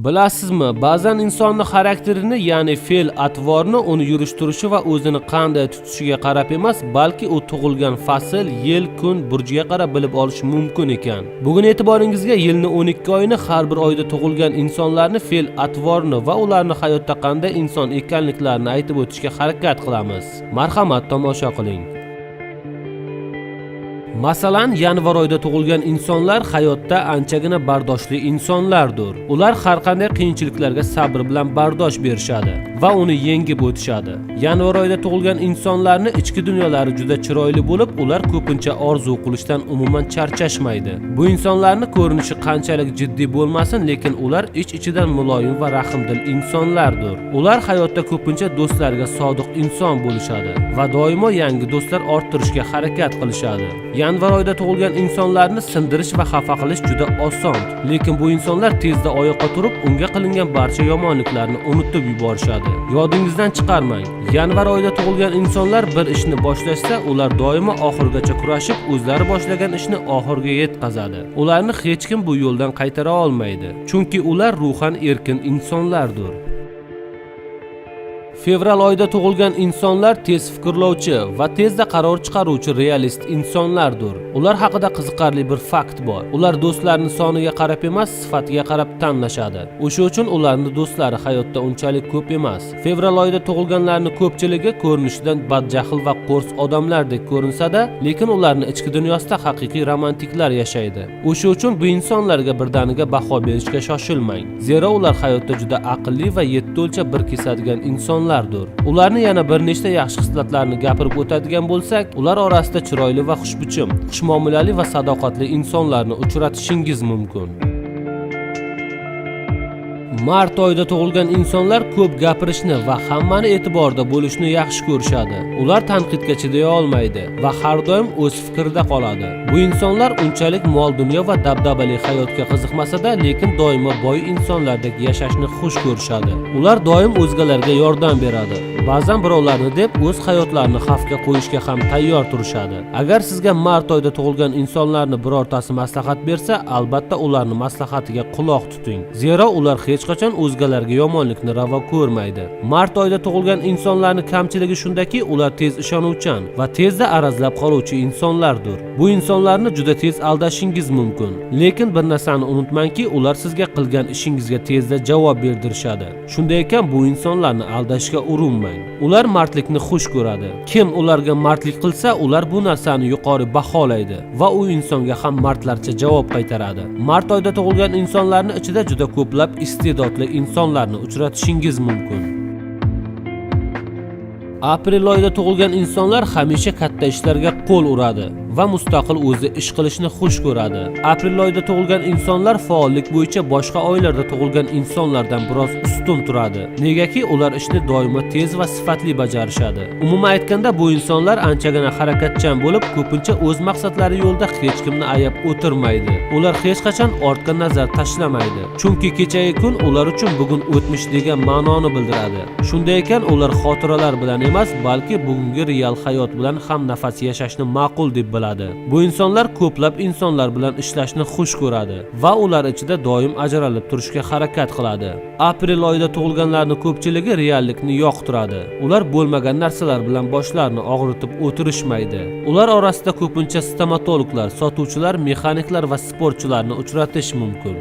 Bilasizmi, ba'zan insonning xarakterini, ya'ni fe'l-atvorni uni yurish-turishi va o'zini qanday tutishiga qarab emas, balki u tug'ilgan fasl, yil, kun, burjiga qarab bilib olish mumkin ekan. Bugun e'tiboringizga yilni 12 oyini, har bir oyda tug'ilgan insonlarni fe'l-atvorni va ularni hayotda qanday inson ekanliklarini aytib o'tishga harakat qilamiz. Marhamat, tomosha qiling. Masalan, yanvar oyida tug'ilgan insonlar hayotda anchagina bardoshli insonlardir. Ular har qanday qiyinchiliklarga sabr bilan bardosh berishadi va uni yengib o'tishadi. Yanvar oyida tug'ilgan insonlarning ichki dunyolari juda chiroyli bo'lib, ular ko'pincha orzu qilishdan umuman charchashmaydi. Bu insonlarning ko'rinishi qanchalik jiddiy bo'lmasin, lekin ular ich-ichidan muloyim va rahmdil insonlardir. Ular hayotda ko'pincha do'stlariga sodiq inson bo'lishadi va doimo yangi do'stlar orttirishga harakat qilishadi. Yanvar oyida tug'ilgan insonlarni sindirish va xafa qilish juda oson, lekin bu insonlar tezda oyoqqa turib, unga qilingan barcha yomonliklarni unutib yuborishadi. Yodingizdan chiqarmang. Yanvar oyida tug'ilgan insonlar bir ishni boshlashsa, ular doimo oxirigacha kurashib, o'zlari boshlagan ishni oxiriga yetkazadi. Ularni hech kim bu yo'ldan qaytara olmaydi, chunki ular ruhan erkin insonlardir. Fevral oyida tug'ilgan insonlar tez fikrlovchi va tezda qaror chiqaruvchi realist insonlardir. Ular haqida qiziqarli bir fakt bor. Ular do'stlarining soniga qarab emas, sifatiga qarab tanlashadi. O'sha uchun ularning do'stlari hayotda unchalik ko'p emas. Fevral oyida tug'ilganlarning ko'pchiligi ko'rinishidan badjahl va qo'rs odamlardek ko'rinsa-da, lekin ularning ichki dunyosida haqiqiy romantiklar yashaydi. O'sha uchun bu insonlarga birdaniga baho berishga shoshilmang. Zero ular hayotda juda aqlli va yetti o'lcha bir kesadigan insonlar. Ularni yana bir nechta yaxshi xislatlarni gapirib o'tadigan bo'lsak, ular orasida chiroyli va xushbichim, xushmuomalali va sadoqatli insonlarni uchratishingiz mumkin. Mart oyida tug'ilgan insonlar ko'p gapirishni va hammani e'tiborda bo'lishni yaxshi ko'rishadi. Ular tanqidga chiday olmaydi va har doim o'z fikrida qoladi. Bu insonlar unchalik mol-dunyo va dabdabali hayotga qiziqmasa-da, lekin doimo boy insonlardek yashashni xush ko'rishadi. Ular doim o'zgalarga yordam beradi. Ba'zan birovlarni deb o'z hayotlarini xavfga qo'yishga ham tayyor turishadi. Agar sizga mart oyida tug'ilgan insonlarni birortasi maslahat bersa, albatta ularning maslahatiga quloq tuting. Zero ular hech qachon o'zgalarga yomonlikni ravo ko'rmaydi. Mart oyida tug'ilgan insonlarning kamchiligi shundaki, ular tez ishonuvchan va tezda arazlab qoluvchi insonlardir. Bu insonlarni juda tez aldashingiz mumkin. Lekin bir narsani unutmangki, ular sizga qilgan ishingizga tezda javob berdirishadi. Shunday ekan, bu insonlarni aldashga urinmang. Ular mardlikni xush ko'radi. Kim ularga mardlik qilsa, ular bu narsani yuqori baholaydi va u insonga ham mardlarcha javob qaytaradi. Mart oyida tug'ilgan insonlarning ichida juda ko'plab iste'dodli insonlarni uchratishingiz mumkin. Aprel oyida tug'ilgan insonlar hamisha katta ishlarga qo'l uradi va mustaqil o'zi ish qilishni xush ko'radi. Aprel oyida tug'ilgan insonlar faollik bo'yicha boshqa oylarda tug'ilgan insonlardan biroz ustun turadi. Negaki ular ishni doimo tez va sifatli bajarishadi. Umuman aytganda, bu insonlar anchagina harakatchan bo'lib, ko'pincha o'z maqsadlari yo'lida hech kimni ayab o'tirmaydi. Ular hech qachon ortga nazar tashlamaydi, chunki kechagi kun ular uchun bugun o'tmish degan ma'noni bildiradi. Shunday ekan, ular xotiralar bilan emas, balki bugungi real hayot bilan ham nafas yashashni ma'qul deb biladi. Bu insonlar ko'plab insonlar bilan ishlashni xush ko'radi va ular ichida doim ajralib turishga harakat qiladi. Aprel oyida tug'ilganlarning ko'pchiligi reallikni yoqtiradi. Ular bo'lmagan narsalar bilan boshlarini og'ritib o'tirishmaydi. Ular orasida ko'pincha stomatologlar, sotuvchilar, mexaniklar va sportchilarni uchratish mumkin.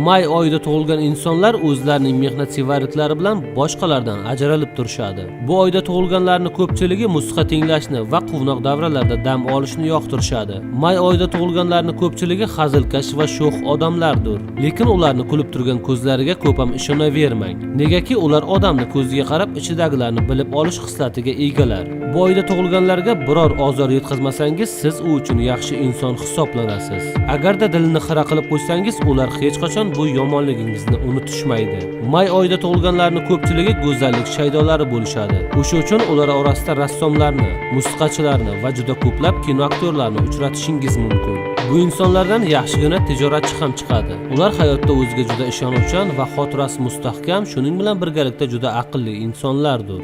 May oyida tug'ilgan insonlar o'zlarining mehnatsevarliklari bilan boshqalardan ajralib turishadi. Bu oyda tug'ilganlarning ko'pchiligi musiqa tinglashni va quvnoq davralarda dam olishni yoqtirishadi. May oyida tug'ilganlarning ko'pchiligi hazilkash va sho'x odamlardir. Lekin ularni kulib turgan ko'zlariga ko'p ham ishonavermang. Negaki ular odamning ko'ziga qarab ichidagilarni bilib olish xislatiga egalar. Bu oyda tug'ilganlarga biror ozor yetkazmasangiz, siz u uchun yaxshi inson hisoblanasiz. Agarda dilini xira qilib qo'ysangiz, ular hech qachon bu yomonligingizni unutishmaydi. May oyida tug'ilganlarning ko'pchiligi go'zallik shaydolari bo'lishadi. O'sha uchun ular orasida rassomlarni, musiqachilarni va juda ko'plab kino aktyorlarini uchratishingiz mumkin. Bu insonlardan yaxshigina tijoratchi ham chiqadi. Ular hayotda o'ziga juda ishonuvchan va xotirasi mustahkam, shuning bilan birgalikda juda aqlli insonlardir.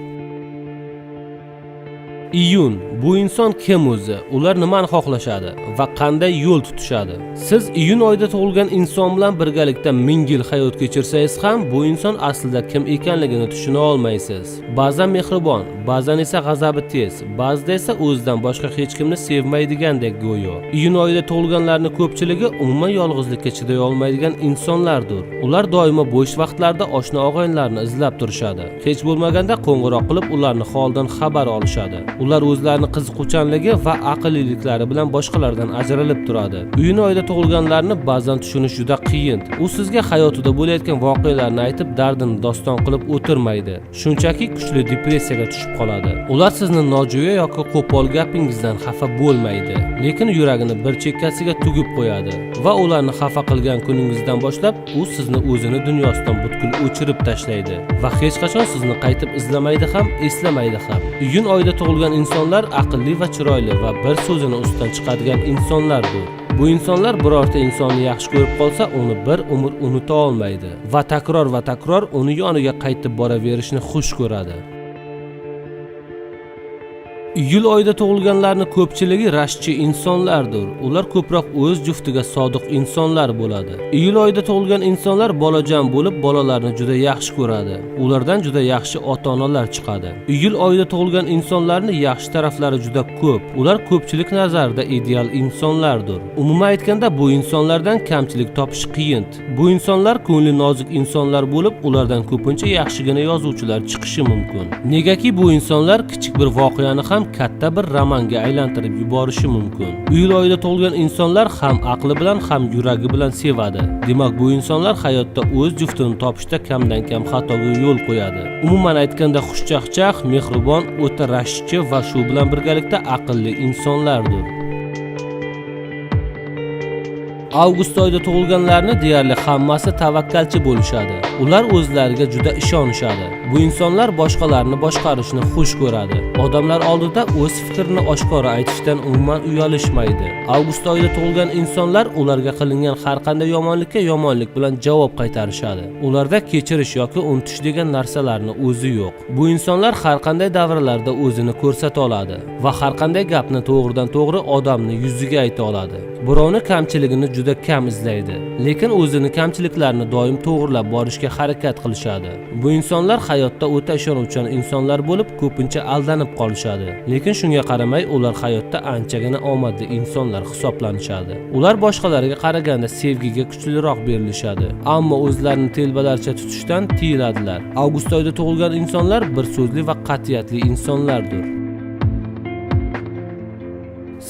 Iyun bu inson kim o'zi? Ular nimani xohlashadi va qanday yo'l tutishadi? Siz iyun oyida tug'ilgan inson bilan birgalikda 1000 yil hayot kechirsangiz ham bu inson aslida kim ekanligini tushuna olmaysiz. Ba'zan mehribon, ba'zan esa g'azabi tez, ba'zida esa o'zidan boshqa hech kimni sevmaydigandek go'yo. Iyun oyida tug'ilganlarning ko'pchiligi umuman yolg'izlikka chiday olmaydigan insonlardir. Ular doimo bo'sh vaqtlarda oshna og'aynilarni izlab turishadi. Hech bo'lmaganda qo'ng'iroq qilib ularni holdan xabar olishadi. Ular o'zlarini qiziquvchanligi va aqlliliklari bilan boshqalardan ajralib turadi. Iyun oyida tug'ilganlarni ba'zan tushunish juda qiyin. U sizga hayotida bo'layotgan voqealarni aytib, dardini doston qilib o'tirmaydi. Shunchaki kuchli depressiyaga tushib qoladi. Ular sizni nojo'ya yoki qo'pol gapingizdan xafa bo'lmaydi, lekin yuragini bir chekkasiga tugib qo'yadi va ularni xafa qilgan kuningizdan boshlab u sizni o'zini dunyosidan butkul o'chirib tashlaydi va hech qachon sizni qaytib izlamaydi ham, eslamaydi ham. Iyun oyida tug'ilgan insonlar aqlli va chiroyli va bir so'zini ustidan chiqadigan insonlardir. Bu insonlar birorta insonni yaxshi ko'rib qolsa, uni bir umr unuta olmaydi va takror uni yoniga qaytib boraverishni xush ko'radi. Iyul oyida tug'ilganlarning ko'pchiligi rashkchi insonlardir. Ular ko'proq o'z juftiga sodiq insonlar bo'ladi. Iyul oyida tug'ilgan insonlar bolajon bo'lib, bolalarni juda yaxshi ko'radi. Ulardan juda yaxshi ota-onalar chiqadi. Iyul oyida tug'ilgan insonlarning yaxshi taraflari juda ko'p. Ular ko'pchilik nazarida ideal insonlardir. Umuman aytganda bu insonlardan kamchilik topish qiyin. Bu insonlar ko'ngli nozik insonlar bo'lib, ulardan ko'pincha yaxshigina yozuvchilar chiqishi mumkin. Negaki bu insonlar kichik bir voqeani ham katta bir romanga aylantirib yuborishi mumkin. Iyul oyida tug'ilgan insonlar ham aqli bilan, ham yuragi bilan sevadi. Demak, bu insonlar hayotda o'z juftini topishda kamdan kam xatoga yo'l qo'yadi. Umuman aytganda xushchaqchaq, mehribon, o'ta rashkchi va shu bilan birgalikda aqlli insonlardir. Avgust oyida tug'ilganlarni deyarli hammasi tavakkalchi bo'lishadi. Ular o'zlariga juda ishonishadi. Bu insonlar boshqalarni boshqarishni xush ko'radi. Odamlar oldida o'z fikrini oshkora aytishdan umuman uyalishmaydi. Avgust oyida tug'ilgan insonlar ularga qilingan har qanday yomonlikka yomonlik bilan javob qaytarishadi. Ularda kechirish yoki unutish degan narsalarning o'zi yo'q. Bu insonlar har qanday davrlarda o'zini ko'rsata oladi va har qanday gapni to'g'ridan to'g'ri odamni yuziga ayta oladi. Birovni kamchiligini juda kam izlaydi, lekin o'zini kamchiliklarini doim to'g'rilab borishga harakat qilishadi. Bu insonlar hayotda o'ta ishonuvchan insonlar bo'lib, ko'pincha aldanib qolishadi, lekin shunga qaramay ular hayotda anchagina omadli insonlar hisoblanishadi. Ular boshqalarga qaraganda sevgiga kuchliroq berilishadi, ammo o'zlarini telbalarcha tutishdan tiyiladilar. Avgust oyida tug'ilgan insonlar bir so'zli va qat'iyatli insonlardir.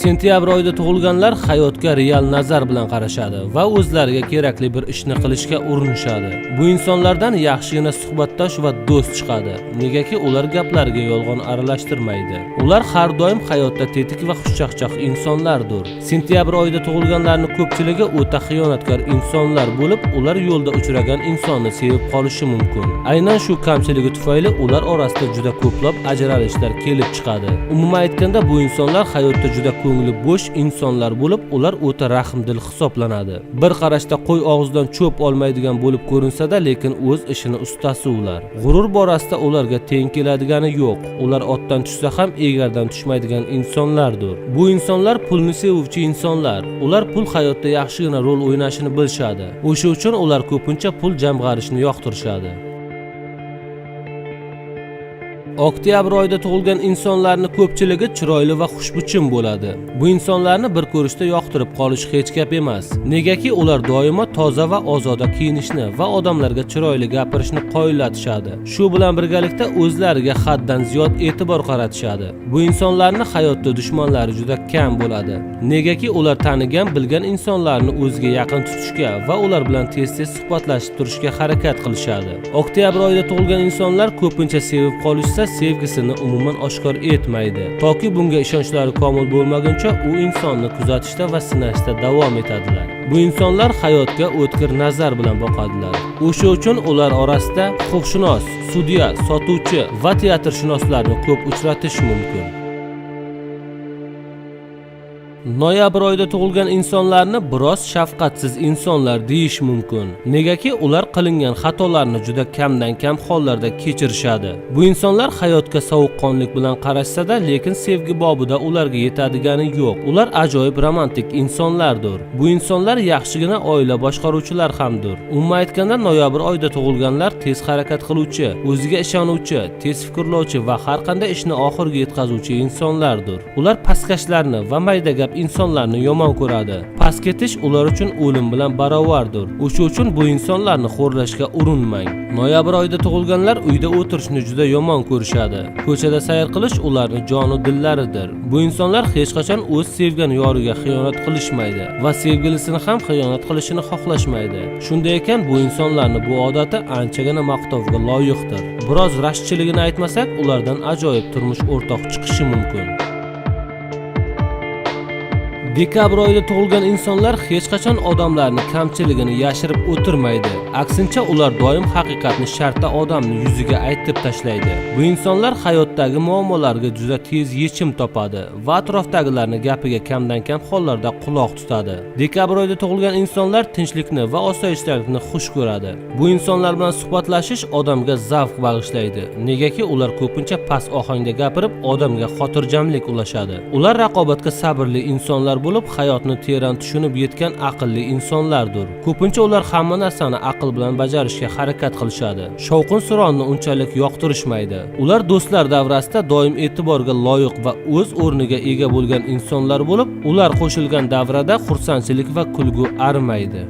Sentyabr oyida tug'ilganlar hayotga real nazar bilan qarashadi va o'zlariga kerakli bir ishni qilishga urinishadi. Bu insonlardan yaxshigina suhbatdosh va do'st chiqadi, negaki ular gaplariga yolg'on aralashtirmaydi. Ular har doim hayotda tetik va xushchaqchaq insonlardir. Sentyabr oyida tug'ilganlarning ko'pchiligi o'ta xiyonatkor insonlar bo'lib, ular yo'lda uchragan insonni sevib qolishi mumkin. Aynan shu kamchiligi tufayli ular orasida juda ko'plab ajralishlar kelib chiqadi. Umuman aytganda bu insonlar hayotda juda ko'ngli bo'sh insonlar bo'lib, ular o'ta rahmdil hisoblanadi. Bir qarashda qo'y og'zidan cho'p olmaydigan bo'lib ko'rinsa-da, lekin o'z ishini ustasi ular. G'urur borasida ularga teng keladigani yo'q. Ular otdan tushsa ham egardan tushmaydigan insonlardir. Bu insonlar pulni sevuvchi insonlar. Ular pul hayotda yaxshigina rol o'ynashini bilishadi. O'sha uchun ular ko'pincha pul jamg'arishni yoqtirishadi. Oktyabr oyida tug'ilgan insonlarning ko'pchiligi chiroyli va xushbichim bo'ladi. Bu insonlarni bir ko'rishda yoqtirib qolish hech gap emas. Negaki ular doimo toza va ozoda kiyinishni va odamlarga chiroyli gapirishni qoyillatishadi. Shu bilan birgalikda o'zlariga haddan ziyod e'tibor qaratishadi. Bu insonlarning hayotda dushmanlari juda kam bo'ladi. Negaki ular tanigan, bilgan insonlarni o'ziga yaqin tutishga va ular bilan tez-tez suhbatlashib turishga harakat qilishadi. Oktyabr oyida tug'ilgan insonlar ko'pincha sevib qolishsa, sevgisini umuman oshkor etmaydi. Toki bunga ishonchlari komil bo'lmaguncha u insonni kuzatishda va sinashda davom etadilar. Bu insonlar hayotga o'tkir nazar bilan boqadilar. O'sha uchun ular orasida huquqshunos, sudya, sotuvchi va teatrshunoslarni ko'p uchratish mumkin. Noyabr oyida tug'ilgan insonlarni biroz shafqatsiz insonlar deyish mumkin. Negaki ular qilingan xatolarni juda kamdan kam hollarda kechirishadi. Bu insonlar hayotga sovuqqonlik bilan qarashsa-da, lekin sevgi bobida ularga yetadigani yo'q. Ular ajoyib romantik insonlardir. Bu insonlar yaxshigina oila boshqaruvchilar hamdir. Umuman aytganda, noyabr oyida tug'ilganlar tez harakat qiluvchi, o'ziga ishonuvchi, tez fikrlovchi va har qanday ishni oxiriga yetkazuvchi insonlardir. Ular pastkashlarni va mayda gap insonlarni yomon ko'radi. Past ketish ular uchun o'lim bilan barobardir. O'sha uchun bu insonlarni xo'rlashga urinmang. Noyabr oyida tug'ilganlar uyda o'tirishni juda yomon ko'rishadi. Ko'chada sayr qilish ularning jonu dillaridir. Bu insonlar hech qachon o'z sevgan yoriga xiyonat qilishmaydi va sevgilisini ham xiyonat qilishini xohlashmaydi. Shunday ekan, bu insonlarning bu odati anchagina maqtovga loyiqdir. Biroz rashchiligini aytmasak, ulardan ajoyib turmush o'rtoq chiqishi mumkin. Dekabr oyida tug'ilgan insonlar hech qachon odamlarning kamchiligini yashirib o'tirmaydi. Aksincha, ular doim haqiqatni shartta odamning yuziga aytib tashlaydi. Bu insonlar hayotdagi muammolarga juda tez yechim topadi va atrofdagilarning gapiga kamdan kam hollarda quloq tutadi. Dekabr oyida tug'ilgan insonlar tinchlikni va osoyishtalikni xush ko'radi. Bu insonlar bilan suhbatlashish odamga zavq bag'ishlaydi. Negaki ular ko'pincha past ohangda gapirib, odamga xotirjamlik ulashadi. Ular raqobatga sabrli insonlar bo'lib, hayotni teran tushunib yetgan aqlli insonlardir. Ko'pincha ular hamma narsani aql bilan bajarishga harakat qilishadi. Shovqin-suronni unchalik yoqtirishmaydi. Ular do'stlar davrasida doim e'tiborga loyiq va o'z o'rniga ega bo'lgan insonlar bo'lib, ular qo'shilgan davrada xursandchilik va kulgu arimaydi.